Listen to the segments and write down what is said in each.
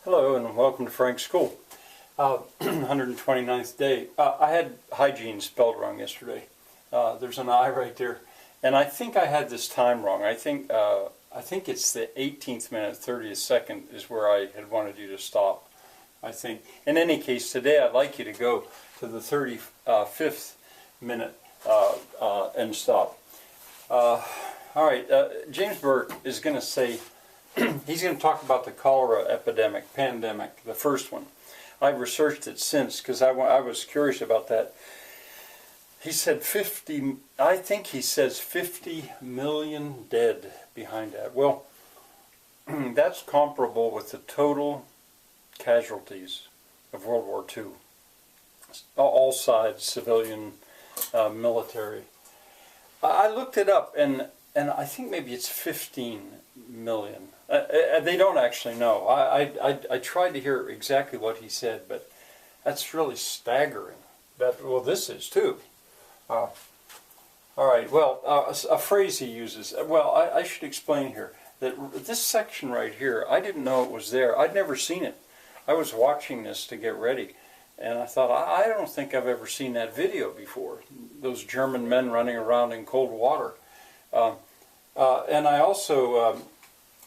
Hello and welcome to Frank's School. 129th day. I had hygiene spelled wrong yesterday. There's an I right there, and I think I had this time wrong. I think it's the 18th minute, 30th second is where I had wanted you to stop. I think. In any case, today I'd like you to go to the 35th minute and stop. All right. James Burke is going to say. He's going to talk about the cholera pandemic, the first one. I've researched it since because I was curious about that. He said 50, I think he says 50 million dead behind that. Well, that's comparable with the total casualties of World War II. All sides, civilian, military. I looked it up and I think maybe it's 15 million. They don't actually know. I tried to hear exactly what he said, but that's really staggering. Well, this is too. All right, well, a phrase he uses. Well, I should explain here that this section right here, I didn't know it was there. I'd never seen it. I was watching this to get ready, and I thought, I don't think I've ever seen that video before. Those German men running around in cold water. And I also,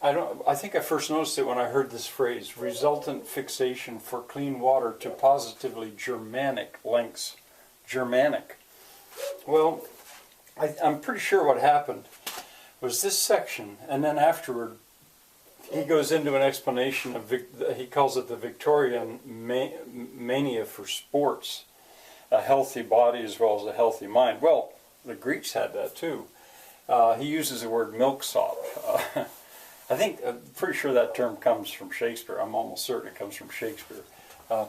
I think I first noticed it when I heard this phrase, resultant fixation for clean water to positively Germanic lengths. Germanic. Well, I'm pretty sure what happened was this section, and then afterward, he goes into an explanation of, he calls it the Victorian mania for sports, a healthy body as well as a healthy mind. Well, the Greeks had that too. He uses the word milksop. I'm pretty sure that term comes from Shakespeare. I'm almost certain it comes from Shakespeare. I'm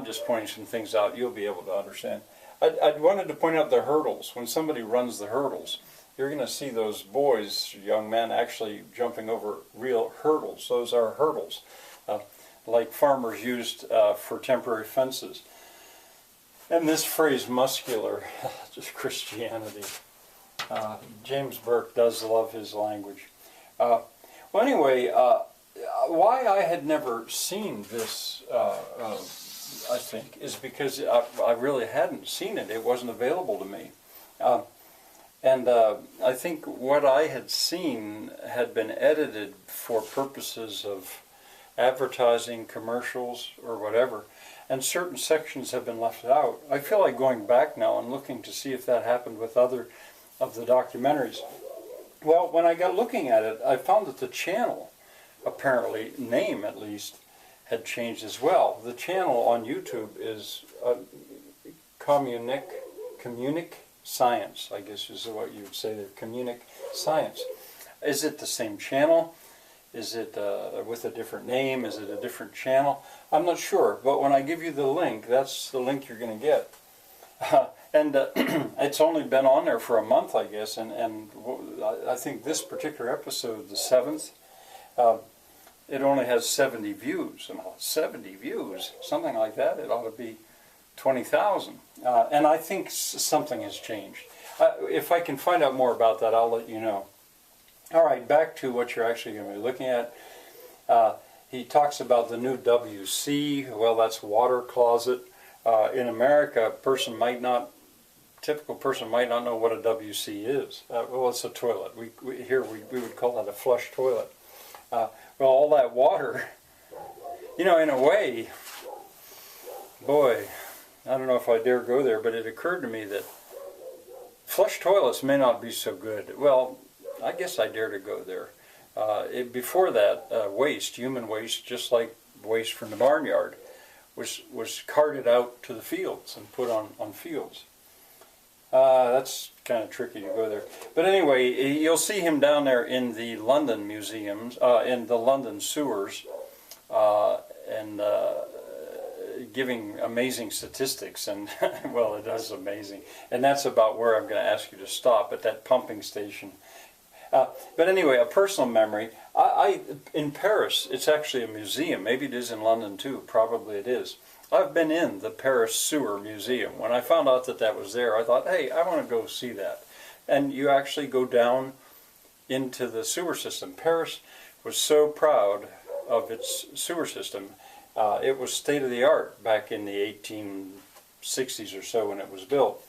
just pointing some things out you'll be able to understand. I wanted to point out the hurdles. When somebody runs the hurdles, you're going to see those boys, young men, actually jumping over real hurdles. Those are hurdles, like farmers used for temporary fences. And this phrase, muscular, just Christianity. James Burke does love his language. Well, anyway, why I had never seen this, I think, is because I really hadn't seen it. It wasn't available to me. I think what I had seen had been edited for purposes of advertising, commercials, or whatever. And certain sections have been left out. I feel like going back now and looking to see if that happened with other of the documentaries. Well, when I got looking at it, I found that the channel, apparently, name at least, had changed as well. The channel on YouTube is Communic Science, I guess is what you would say there, Communic Science. Is it the same channel? Is it with a different name? Is it a different channel? I'm not sure, but when I give you the link, that's the link you're going to get. It's only been on there for a month, I guess, and I think this particular episode, the 7th, it only has 70 views. And 70 views, something like that, it ought to be 20,000. And I think something has changed. If I can find out more about that, I'll let you know. All right, back to what you're actually going to be looking at. He talks about the new WC. Well, that's water closet. In America, typical person might not know what a WC is. Well, it's a toilet. We would call that a flush toilet. Well, all that water, in a way, boy, I don't know if I dare go there, but it occurred to me that flush toilets may not be so good. Well, I guess I dare to go there. Before that, human waste, just like waste from the barnyard, was carted out to the fields and put on fields. That's kind of tricky to go there. But anyway, you'll see him down there in the London museums, in the London sewers, and giving amazing statistics. And, well, it is amazing. And that's about where I'm going to ask you to stop, at that pumping station. But anyway, a personal memory. In Paris, it's actually a museum. Maybe it is in London too. Probably it is. I've been in the Paris Sewer Museum. When I found out that was there, I thought, hey, I want to go see that. And you actually go down into the sewer system. Paris was so proud of its sewer system. It was state of the art back in the 1860s or so when it was built.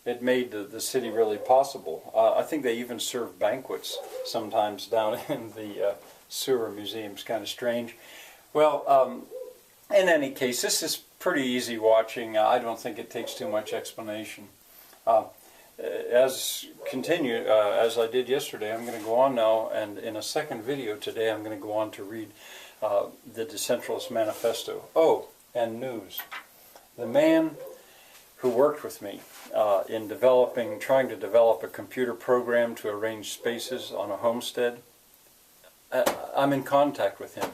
It made the city really possible. I think they even serve banquets sometimes down in the sewer museum. It's kind of strange. Well, in any case, this is pretty easy watching. I don't think it takes too much explanation. As I did yesterday, I'm going to go on now, and in a second video today, I'm going to go on to read the Decentralist Manifesto. Oh, and news. The man who worked with me in trying to develop a computer program to arrange spaces on a homestead, I'm in contact with him.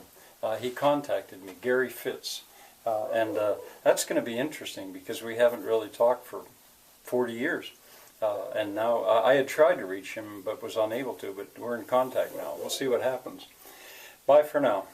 He contacted me, Gary Fitz, and that's going to be interesting because we haven't really talked for 40 years. And now I had tried to reach him but was unable to, but we're in contact now. We'll see what happens. Bye for now.